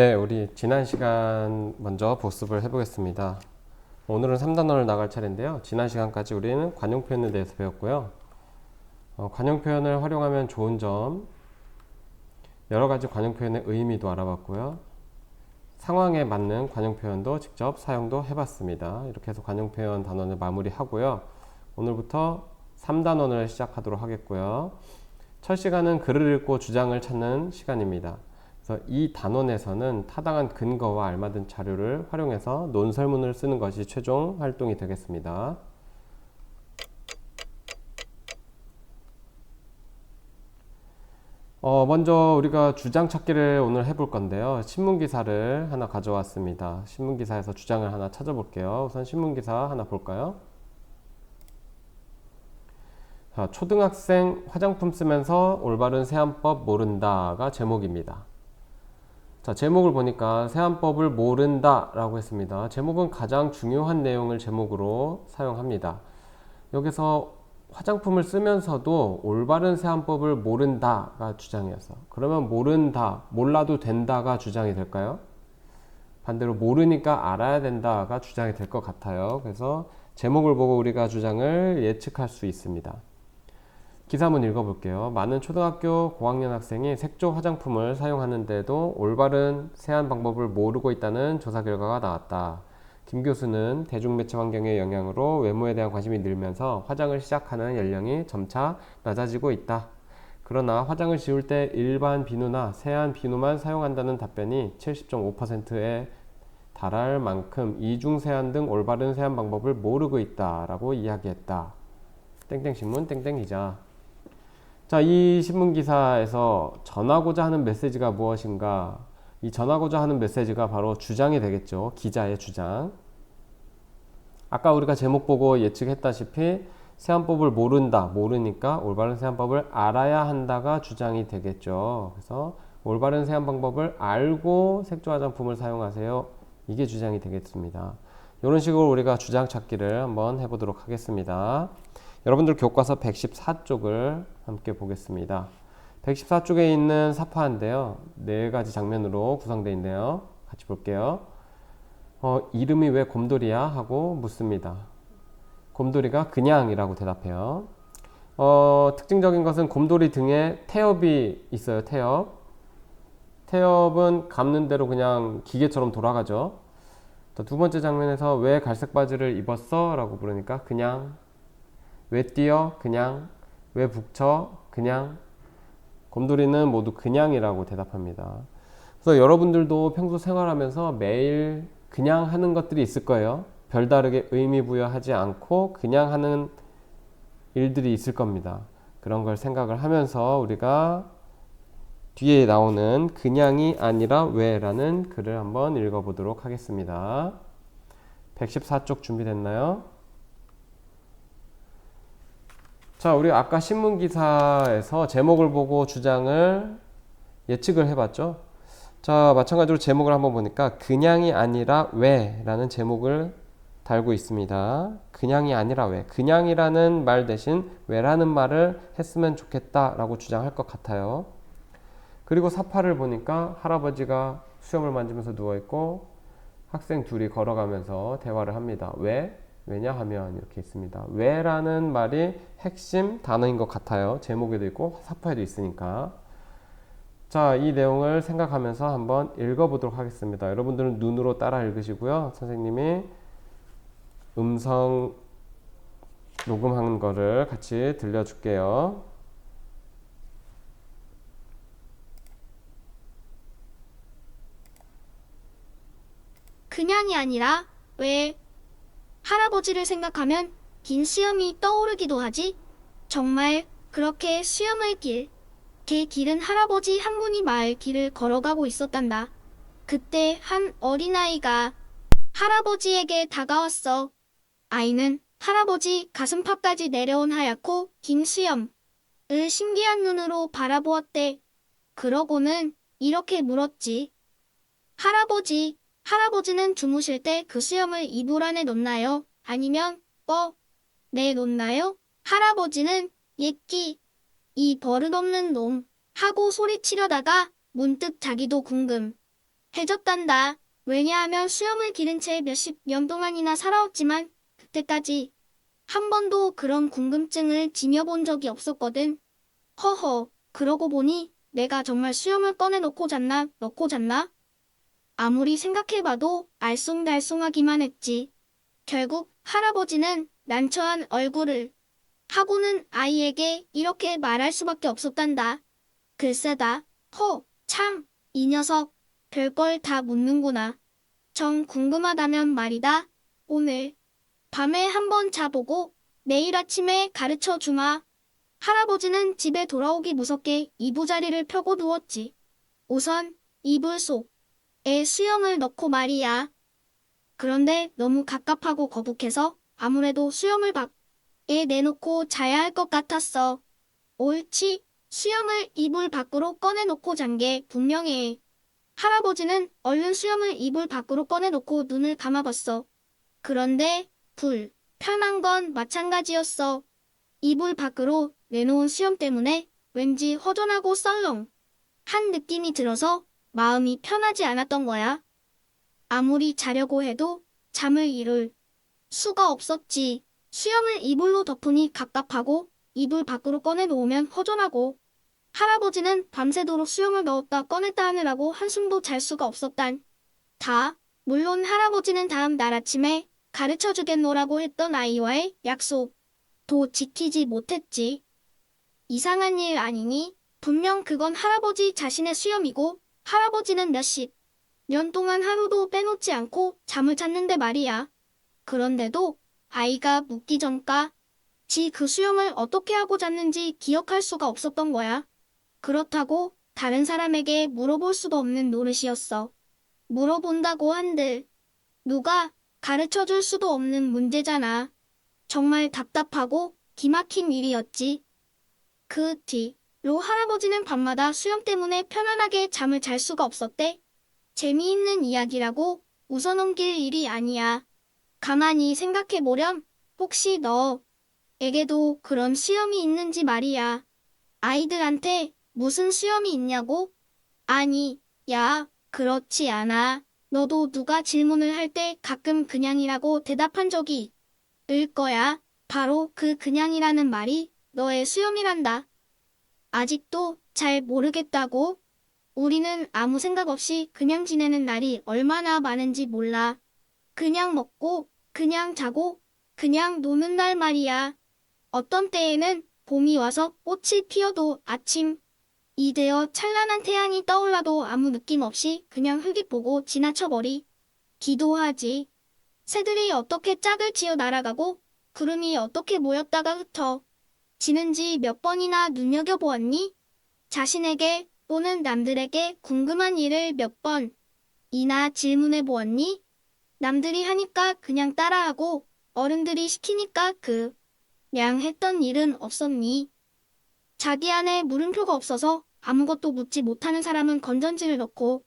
네, 우리 지난 시간 먼저 복습을 해보겠습니다. 오늘은 3단원을 나갈 차례인데요. 지난 시간까지 우리는 관용 표현에 대해서 배웠고요. 관용 표현을 활용하면 좋은 점, 여러 가지 관용 표현의 의미도 알아봤고요. 상황에 맞는 관용 표현도 직접 사용도 해봤습니다. 이렇게 해서 관용 표현 단원을 마무리하고요. 오늘부터 3단원을 시작하도록 하겠고요. 첫 시간은 글을 읽고 주장을 찾는 시간입니다. 그래서 이 단원에서는 타당한 근거와 알맞은 자료를 활용해서 논설문을 쓰는 것이 최종 활동이 되겠습니다. 먼저 우리가 주장 찾기를 오늘 해볼 건데요. 신문기사를 하나 가져왔습니다. 신문기사에서 주장을 하나 찾아볼게요. 우선 신문기사 하나 볼까요? 자, 초등학생 화장품 쓰면서 올바른 세안법 모른다가 제목입니다. 자, 제목을 보니까 세안법을 모른다 라고 했습니다. 제목은 가장 중요한 내용을 제목으로 사용합니다. 여기서 화장품을 쓰면서도 올바른 세안법을 모른다가 주장이었어. 그러면 모른다, 몰라도 된다가 주장이 될까요? 반대로 모르니까 알아야 된다가 주장이 될 것 같아요. 그래서 제목을 보고 우리가 주장을 예측할 수 있습니다. 기사 한번 읽어볼게요. 많은 초등학교 고학년 학생이 색조 화장품을 사용하는데도 올바른 세안 방법을 모르고 있다는 조사 결과가 나왔다. 김 교수는 대중매체 환경의 영향으로 외모에 대한 관심이 늘면서 화장을 시작하는 연령이 점차 낮아지고 있다. 그러나 화장을 지울 때 일반 비누나 세안 비누만 사용한다는 답변이 70.5%에 달할 만큼 이중 세안 등 올바른 세안 방법을 모르고 있다라고 이야기했다. 땡땡신문 땡땡기자. 자, 이 신문기사에서 전하고자 하는 메시지가 무엇인가? 이 전하고자 하는 메시지가 바로 주장이 되겠죠. 기자의 주장. 아까 우리가 제목 보고 예측했다시피 세안법을 모르니까 올바른 세안법을 알아야 한다가 주장이 되겠죠. 그래서 올바른 세안 방법을 알고 색조 화장품을 사용하세요. 이게 주장이 되겠습니다. 이런 식으로 우리가 주장 찾기를 한번 해보도록 하겠습니다. 여러분들 교과서 114쪽을 함께 보겠습니다. 114쪽에 있는 사파인데요. 네 가지 장면으로 구성되어 있네요. 같이 볼게요. 이름이 왜 곰돌이야? 하고 묻습니다. 곰돌이가 그냥이라고 대답해요. 특징적인 것은 곰돌이 등에 태엽이 있어요. 태엽. 태엽은 감는 대로 그냥 기계처럼 돌아가죠. 두 번째 장면에서 왜 갈색 바지를 입었어? 라고 물으니까 그냥. 왜 뛰어? 그냥. 왜 북쳐? 그냥. 곰돌이는 모두 그냥이라고 대답합니다. 그래서 여러분들도 평소 생활하면서 매일 그냥 하는 것들이 있을 거예요. 별다르게 의미 부여하지 않고 그냥 하는 일들이 있을 겁니다. 그런 걸 생각을 하면서 우리가 뒤에 나오는 그냥이 아니라 왜라는 글을 한번 읽어보도록 하겠습니다. 114쪽 준비됐나요? 자, 우리 아까 신문기사에서 제목을 보고 주장을 예측을 해봤죠. 자, 마찬가지로 제목을 한번 보니까 그냥이 아니라 왜 라는 제목을 달고 있습니다. 그냥이 아니라 왜. 그냥이라는 말 대신 왜라는 말을 했으면 좋겠다 라고 주장할 것 같아요. 그리고 사파를 보니까 할아버지가 수염을 만지면서 누워있고 학생 둘이 걸어가면서 대화를 합니다. 왜? 왜냐하면 이렇게 있습니다. 왜라는 말이 핵심 단어인 것 같아요. 제목에도 있고 사파에도 있으니까. 자, 이 내용을 생각하면서 한번 읽어보도록 하겠습니다. 여러분들은 눈으로 따라 읽으시고요. 선생님이 음성 녹음한 거를 같이 들려줄게요. 그냥이 아니라 왜 할아버지를 생각하면 긴 수염이 떠오르기도 하지. 정말 그렇게 수염을 개 기른 할아버지 한 분이 마을 길을 걸어가고 있었단다. 그때 한 어린아이가 할아버지에게 다가왔어. 아이는 할아버지 가슴팍까지 내려온 하얗고 긴 수염을 신기한 눈으로 바라보았대. 그러고는 이렇게 물었지. 할아버지는 주무실 때 그 수염을 이불 안에 넣나요? 아니면 네, 놓나요? 할아버지는 이 버릇없는 놈 하고 소리치려다가 문득 자기도 해줬단다. 왜냐하면 수염을 기른 채 몇십 년 동안이나 살아왔지만 그때까지 한 번도 그런 궁금증을 지녀본 적이 없었거든. 허허, 그러고 보니 내가 정말 수염을 꺼내놓고 잤나, 넣고 잤나? 아무리 생각해봐도 알쏭달쏭하기만 했지. 결국 할아버지는 난처한 얼굴을 하고는 아이에게 이렇게 말할 수밖에 없었단다. 글쎄다. 참, 이 녀석 별걸 다 묻는구나. 정 궁금하다면 말이다. 오늘 밤에 한번 자보고 내일 아침에 가르쳐 주마. 할아버지는 집에 돌아오기 무섭게 이부자리를 펴고 누웠지. 우선 이불 속에 수염을 넣고 말이야. 그런데 너무 갑갑하고 거북해서 아무래도 수염을 밖에 내놓고 자야 할 것 같았어. 옳지. 수염을 이불 밖으로 꺼내놓고 잔 게 분명해. 할아버지는 얼른 수염을 이불 밖으로 꺼내놓고 눈을 감아봤어. 그런데 불편한 건 마찬가지였어. 이불 밖으로 내놓은 수염 때문에 왠지 허전하고 썰렁한 느낌이 들어서 마음이 편하지 않았던 거야. 아무리 자려고 해도 잠을 이룰 수가 없었지. 수염을 이불로 덮으니 갑갑하고 이불 밖으로 꺼내놓으면 허전하고 할아버지는 밤새도록 수염을 넣었다 꺼냈다 하느라고 한숨도 잘 수가 없었단. 물론 할아버지는 다음 날 아침에 가르쳐 주겠노라고 했던 아이와의 약속도 지키지 못했지. 이상한 일 아니니? 분명 그건 할아버지 자신의 수염이고 할아버지는 몇십 년 동안 하루도 빼놓지 않고 잠을 잤는데 말이야. 그런데도 아이가 묻기 전까지 그 수염을 어떻게 하고 잤는지 기억할 수가 없었던 거야. 그렇다고 다른 사람에게 물어볼 수도 없는 노릇이었어. 물어본다고 한들 누가 가르쳐 줄 수도 없는 문제잖아. 정말 답답하고 기막힌 일이었지. 그 뒤로 할아버지는 밤마다 수염 때문에 편안하게 잠을 잘 수가 없었대. 재미있는 이야기라고 웃어넘길 일이 아니야. 가만히 생각해보렴. 혹시 너에게도 그런 수염이 있는지 말이야. 아이들한테 무슨 수염이 있냐고? 아니, 야, 그렇지 않아. 너도 누가 질문을 할 때 가끔 그냥이라고 대답한 적이 을 거야. 바로 그 그냥이라는 말이 너의 수염이란다. 아직도 잘 모르겠다고? 우리는 아무 생각 없이 그냥 지내는 날이 얼마나 많은지 몰라. 그냥 먹고, 그냥 자고, 그냥 노는 날 말이야. 어떤 때에는 봄이 와서 꽃이 피어도 아침이 되어 찬란한 태양이 떠올라도 아무 느낌 없이 그냥 흙이 보고 지나쳐버리기도 하지. 새들이 어떻게 짝을 지어 날아가고 구름이 어떻게 모였다가 흩어지는지 몇 번이나 눈여겨보았니? 자신에게 또는 남들에게 궁금한 일을 몇 번이나 질문해보았니? 남들이 하니까 그냥 따라하고 어른들이 시키니까 그냥 했던 일은 없었니? 자기 안에 물음표가 없어서 아무것도 묻지 못하는 사람은 건전지를 넣고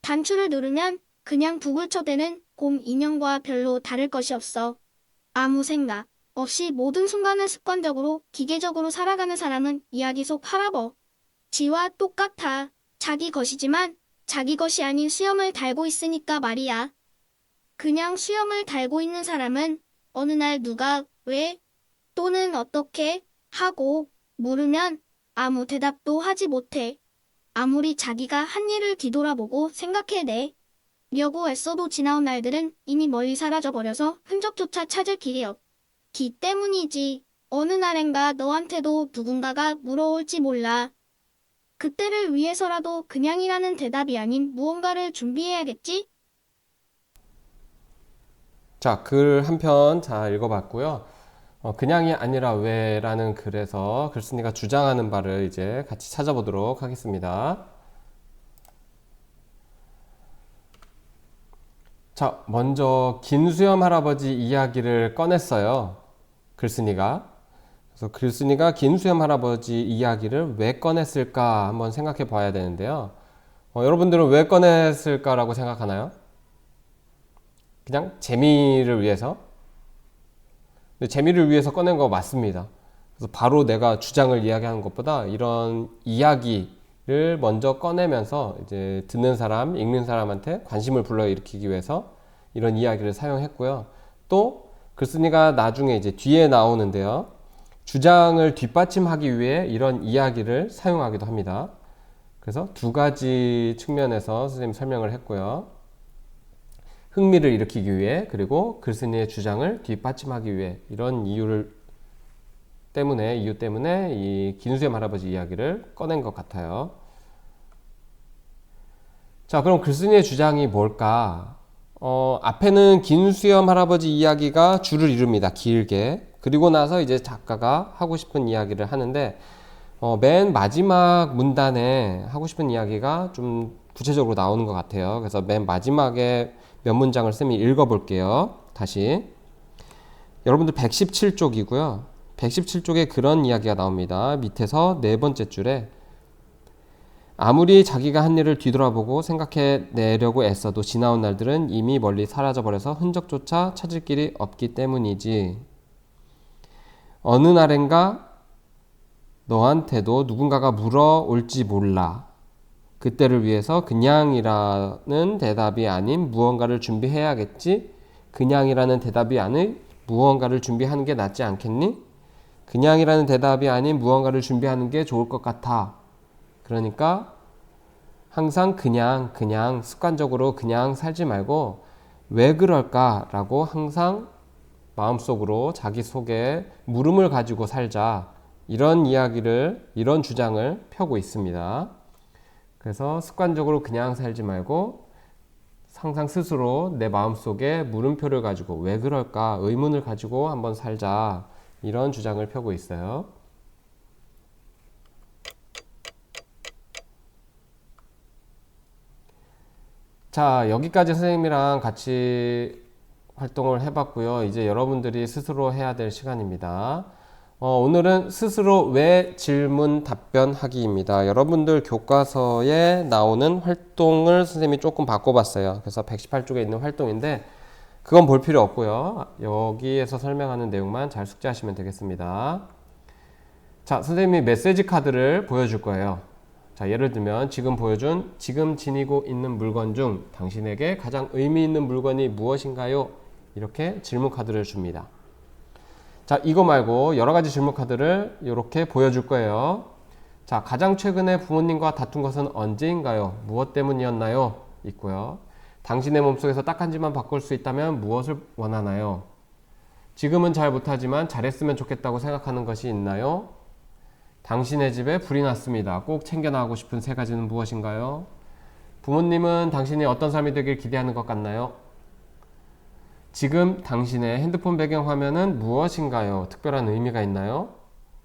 단추를 누르면 그냥 북을 쳐대는 곰 인형과 별로 다를 것이 없어. 아무 생각 없이 모든 순간을 습관적으로 기계적으로 살아가는 사람은 이야기 속 할아버지와 똑같아. 자기 것이지만 자기 것이 아닌 수염을 달고 있으니까 말이야. 그냥 수염을 달고 있는 사람은 어느 날 누가 왜 또는 어떻게 하고 물으면 아무 대답도 하지 못해. 아무리 자기가 한 일을 뒤돌아보고 생각해내려고 애써도 지나온 날들은 이미 멀리 사라져버려서 흔적조차 찾을 길이 없기 때문이지. 어느 날엔가 너한테도 누군가가 물어올지 몰라. 그때를 위해서라도 그냥이라는 대답이 아닌 무언가를 준비해야겠지? 자, 글 한 편 잘 읽어봤고요. 그냥이 아니라 왜라는 글에서 글쓴이가 주장하는 바를 이제 같이 찾아보도록 하겠습니다. 자, 먼저 긴수염 할아버지 이야기를 꺼냈어요. 글쓴이가. 그래서 글쓴이가 긴수염 할아버지 이야기를 왜 꺼냈을까 한번 생각해 봐야 되는데요. 여러분들은 왜 꺼냈을까라고 생각하나요? 그냥 재미를 위해서? 근데 재미를 위해서 꺼낸 거 맞습니다. 그래서 바로 내가 주장을 이야기하는 것보다 이런 이야기, 를 먼저 꺼내면서 이제 듣는 사람, 읽는 사람한테 관심을 불러일으키기 위해서 이런 이야기를 사용했고요. 또 글쓴이가 나중에 이제 뒤에 나오는데요. 주장을 뒷받침하기 위해 이런 이야기를 사용하기도 합니다. 그래서 두 가지 측면에서 선생님이 설명을 했고요. 흥미를 일으키기 위해, 그리고 글쓴이의 주장을 뒷받침하기 위해, 이런 이유 때문에 이 긴수염 할아버지 이야기를 꺼낸 것 같아요. 자, 그럼 글쓴이의 주장이 뭘까? 앞에는 긴수염 할아버지 이야기가 줄을 이룹니다. 길게. 그리고 나서 이제 작가가 하고 싶은 이야기를 하는데, 맨 마지막 문단에 하고 싶은 이야기가 좀 구체적으로 나오는 것 같아요. 그래서 맨 마지막에 몇 문장을 쌤이 읽어볼게요. 다시. 여러분들 117쪽이고요. 117쪽에 그런 이야기가 나옵니다. 밑에서 네 번째 줄에 아무리 자기가 한 일을 뒤돌아보고 생각해내려고 애써도 지나온 날들은 이미 멀리 사라져버려서 흔적조차 찾을 길이 없기 때문이지. 어느 날엔가 너한테도 누군가가 물어올지 몰라. 그때를 위해서 그냥이라는 대답이 아닌 무언가를 준비해야겠지. 그냥이라는 대답이 아닌 무언가를 준비하는 게 낫지 않겠니? 그냥이라는 대답이 아닌 무언가를 준비하는 게 좋을 것 같아. 그러니까 항상 그냥 습관적으로 그냥 살지 말고 왜 그럴까라고 항상 마음속으로 자기 속에 물음을 가지고 살자. 이런 이야기를, 이런 주장을 펴고 있습니다. 그래서 습관적으로 그냥 살지 말고 항상 스스로 내 마음속에 물음표를 가지고 왜 그럴까 의문을 가지고 한번 살자. 이런 주장을 펴고 있어요. 자, 여기까지 선생님이랑 같이 활동을 해봤고요. 이제 여러분들이 스스로 해야 될 시간입니다. 오늘은 스스로 왜 질문 답변하기입니다. 여러분들 교과서에 나오는 활동을 선생님이 조금 바꿔봤어요. 그래서 118쪽에 있는 활동인데 그건 볼 필요 없고요. 여기에서 설명하는 내용만 잘 숙지하시면 되겠습니다. 자, 선생님이 메시지 카드를 보여줄 거예요. 자, 예를 들면 지금 보여준 지금 지니고 있는 물건 중 당신에게 가장 의미 있는 물건이 무엇인가요? 이렇게 질문 카드를 줍니다. 자, 이거 말고 여러 가지 질문 카드를 이렇게 보여줄 거예요. 자, 가장 최근에 부모님과 다툰 것은 언제인가요? 무엇 때문이었나요? 있고요. 당신의 몸속에서 딱 한 가지만 바꿀 수 있다면 무엇을 원하나요? 지금은 잘 못하지만 잘했으면 좋겠다고 생각하는 것이 있나요? 당신의 집에 불이 났습니다. 꼭 챙겨나가고 싶은 세 가지는 무엇인가요? 부모님은 당신이 어떤 삶이 되길 기대하는 것 같나요? 지금 당신의 핸드폰 배경화면은 무엇인가요? 특별한 의미가 있나요?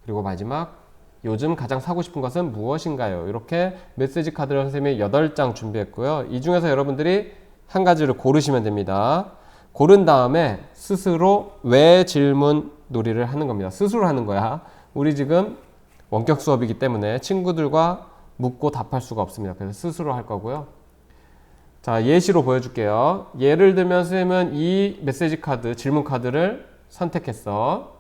그리고 마지막, 요즘 가장 사고 싶은 것은 무엇인가요? 이렇게 메시지 카드를 선생님이 8장 준비했고요. 이 중에서 여러분들이 한 가지를 고르시면 됩니다. 고른 다음에 스스로 왜 질문 놀이를 하는 겁니다. 스스로 하는 거야. 우리 지금 원격 수업이기 때문에 친구들과 묻고 답할 수가 없습니다. 그래서 스스로 할 거고요. 자, 예시로 보여줄게요. 예를 들면 선생님은 이 메시지 카드, 질문 카드를 선택했어.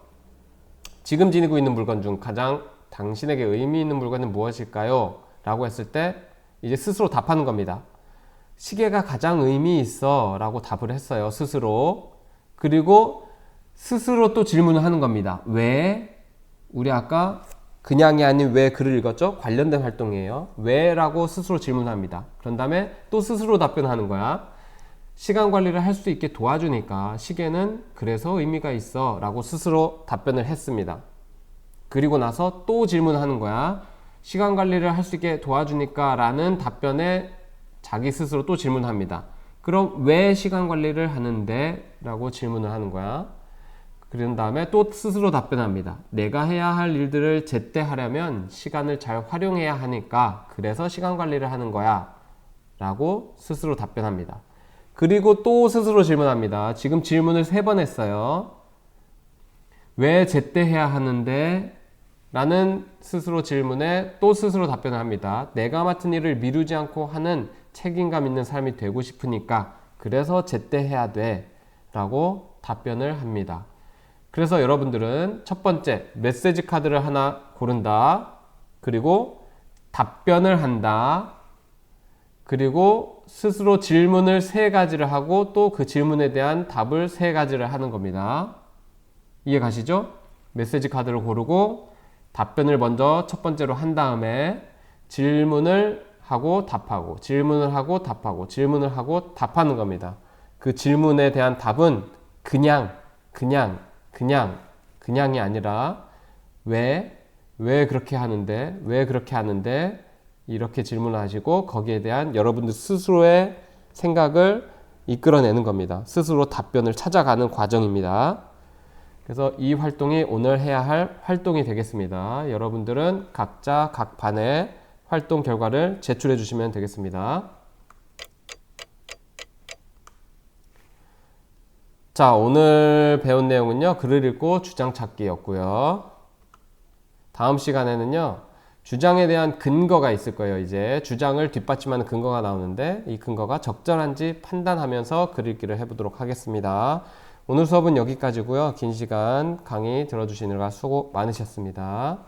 지금 지니고 있는 물건 중 가장 당신에게 의미 있는 물건은 무엇일까요? 라고 했을 때 이제 스스로 답하는 겁니다. 시계가 가장 의미 있어 라고 답을 했어요. 스스로. 그리고 스스로 또 질문을 하는 겁니다. 왜? 우리 아까 그냥이 아닌 왜 글을 읽었죠? 관련된 활동이에요. 왜? 라고 스스로 질문합니다. 그런 다음에 또 스스로 답변하는 거야. 시간 관리를 할 수 있게 도와주니까 시계는 그래서 의미가 있어 라고 스스로 답변을 했습니다. 그리고 나서 또 질문하는 거야. 시간 관리를 할 수 있게 도와주니까 라는 답변에 자기 스스로 또 질문합니다. 그럼 왜 시간 관리를 하는데? 라고 질문을 하는 거야. 그런 다음에 또 스스로 답변합니다. 내가 해야 할 일들을 제때 하려면 시간을 잘 활용해야 하니까 그래서 시간 관리를 하는 거야 라고 스스로 답변합니다. 그리고 또 스스로 질문합니다. 지금 질문을 3번 했어요. 왜 제때 해야 하는데? 라는 스스로 질문에 또 스스로 답변을 합니다. 내가 맡은 일을 미루지 않고 하는 책임감 있는 삶이 되고 싶으니까 그래서 제때 해야 돼 라고 답변을 합니다. 그래서 여러분들은 첫 번째 메시지 카드를 하나 고른다. 그리고 답변을 한다. 그리고 스스로 질문을 3가지를 하고 또 그 질문에 대한 답을 3가지를 하는 겁니다. 이해 가시죠? 메시지 카드를 고르고 답변을 먼저 첫 번째로 한 다음에 질문을 하고 답하고 질문을 하고 답하고 질문을 하고 답하는 겁니다. 그 질문에 대한 답은 그냥이 아니라 왜 그렇게 하는데 이렇게 질문하시고 거기에 대한 여러분들 스스로의 생각을 이끌어내는 겁니다. 스스로 답변을 찾아가는 과정입니다. 그래서 이 활동이 오늘 해야 할 활동이 되겠습니다. 여러분들은 각자 각 반에 활동 결과를 제출해 주시면 되겠습니다. 자, 오늘 배운 내용은요, 글을 읽고 주장 찾기였고요. 다음 시간에는요, 주장에 대한 근거가 있을 거예요. 이제 주장을 뒷받침하는 근거가 나오는데 이 근거가 적절한지 판단하면서 글 읽기를 해보도록 하겠습니다. 오늘 수업은 여기까지고요. 긴 시간 강의 들어주시느라 수고 많으셨습니다.